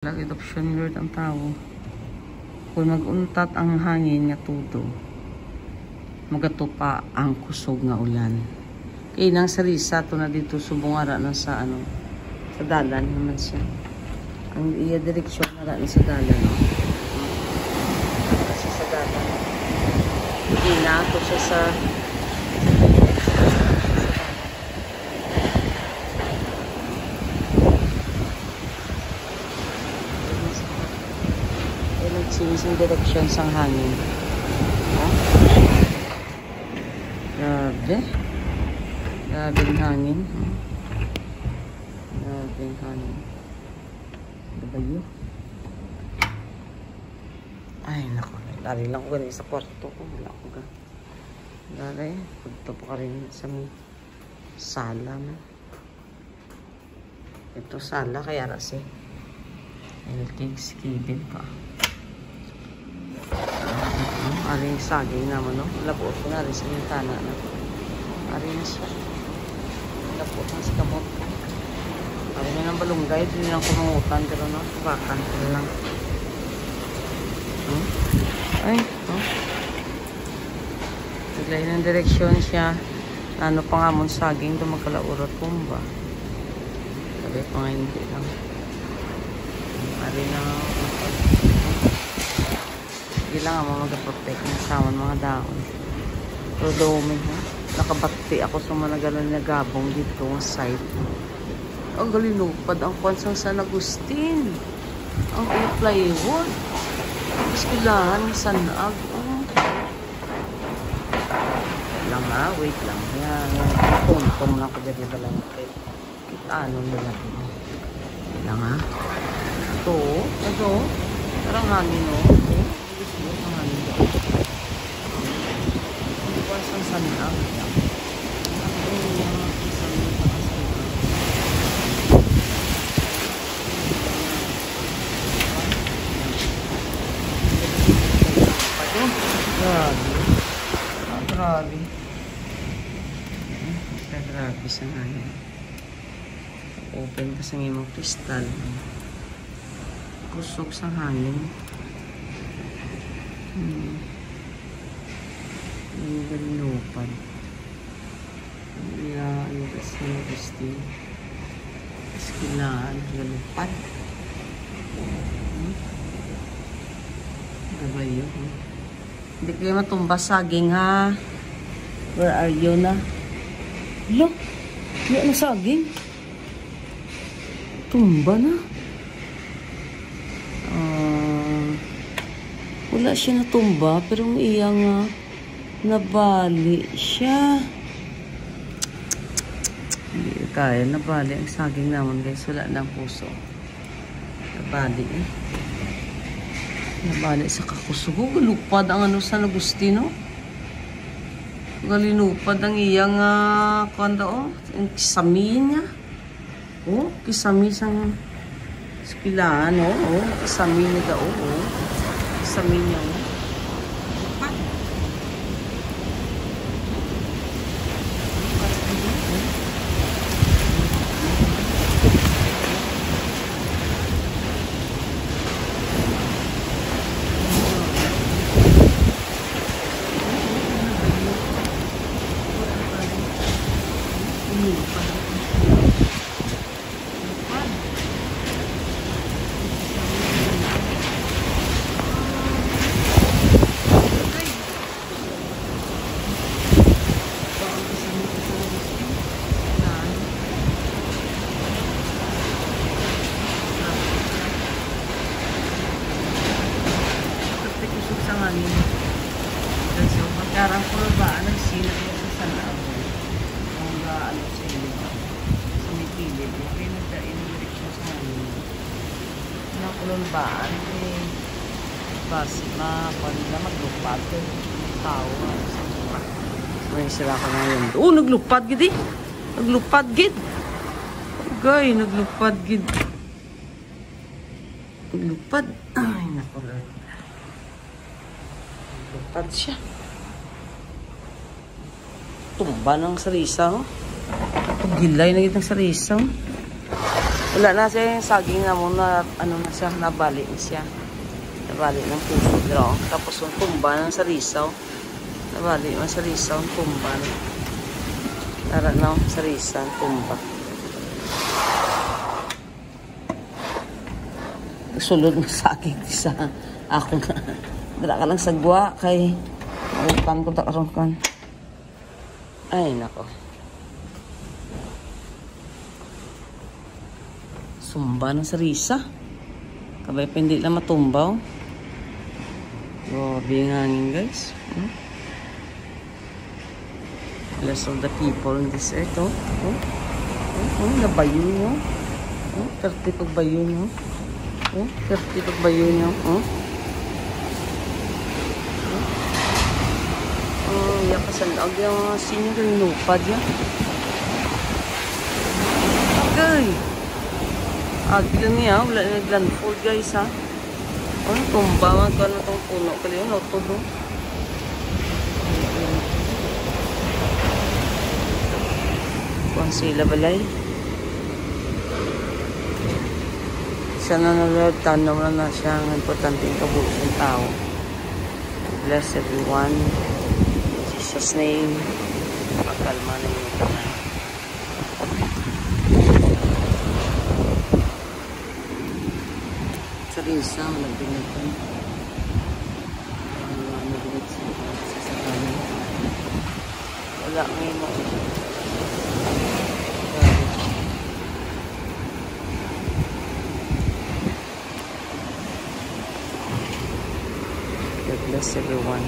Adoption Lord ang tao. Kung mag-untat ang hangin nga tudo, magatupa ang kusog nga ulan. Kaya nang sarisa to na dito subungara na sa sa dalan naman siya. Ang iya direksyon na rin sa dalan. Kasi sa dalan. Hindi na ako siya sa sinising direksyon sang hangin. Oh. Grabe. Grabe ang hangin. Grabe ang hangin. Ano ba yun? Ay, naku. Lari lang ko ganun sa kwarto ko. Wala ko ga. Lari. Pagto pa ka rin sa sala na. Ito sala kaya rasi. LK skibin pa. Aring saging naman, no? Labot ko na rin sa mintana na. Aring na siya. Labot na sa kamot. Aring na ng balunggay. Hindi lang kumangutan. Pero no, bakan ko lang. Ay, oh. Naglay ng direksyon siya. Ano pa nga mong saging ito magkalaurot kumba. Sabi pa nga hindi lang. Aring na hindi lang ako mag-protect ng saman mga daon. Pero dumi ha. Nakabati ako sa mga ganon na gabong dito ng site. Ang galinupad ang kwansang San Agustin. Ang plywood. Ang iskilahan ng sanag. Oh. Lang ha. Wait lang. Yan. Tuntong na ako dyan ba lang. Kita ano nila. Lang ha. Ito. Ito. Parang hangin o. Ang sanag. Grabe. Grabe sa ngayon. Open ka sa ngayong kristal. Kusog sa hangin. Ang galinupad. Ang kasi gusti. Iskilaan. Galupad. Ano ba yun? Hindi kayo matumba saging ha. Where are you na? Look. Hindi na saging. Tumba na. Wala siya natumba. Pero ang iyang nabali siya. Hindi kaya. Nabali ang saging naman guys. Wala lang puso. Nabali eh. Nabali sa kakusugo. Galupad ang San Agustino. Galinupad ang iyang kanda o. Ang kisami niya. O. Kisami sang skilaan o. Kisami niya daw o. Kisami niya o. So, magkarang kulbaan ng sila sa sanab. Ang ano sa inyo. Sa may pilid. Okay, nagdain ng direksyon sa hangin. Ang kulbaan eh. Basi, mapanila maglupad. Tao. May sila ka na yun. Oh, naglupad gid eh. Naglupad gid. Okay, naglupad gid. Naglupad. Ay, nakulad. Lupad siya. Tumba ng sarisa, oh. Pagilay na gitang sarisa, oh. Wala na siya yung saging na mo na ano na siya, nabali na siya. Nabali ng puso. Pero, tapos yung tumba ng sarisaw. Nabali ng sarisaw, tumba. Tara na, sarisaw, tumba. Sulod mo saging sa ako na. Dala ka lang sagwa kay mautan ko ta karon kan. Ay nako. Sumba ng sarisa. Kabay pa hindi na matumbaw. Grabe ang hangin guys. Less of the people in this earth. Nabayo nyo. 30 pagbayo nyo. 30 pagbayo nyo. Yan pasandag yung senior yung lupad yan. Okay. Agil niya, wala na naglandfall guys ha. Tumba ka na itong puno. Kali yun, auto doon. Kung sila balay. Siya na nalad, tanaw na siya ang importanteng kabuos ng tao. Bless everyone. In Jesus' name. Pagkalma na yung tanan. Sarisa, nagbinutan. Nagbinutan sa sasakami. Wala ngayon mo. God bless everyone.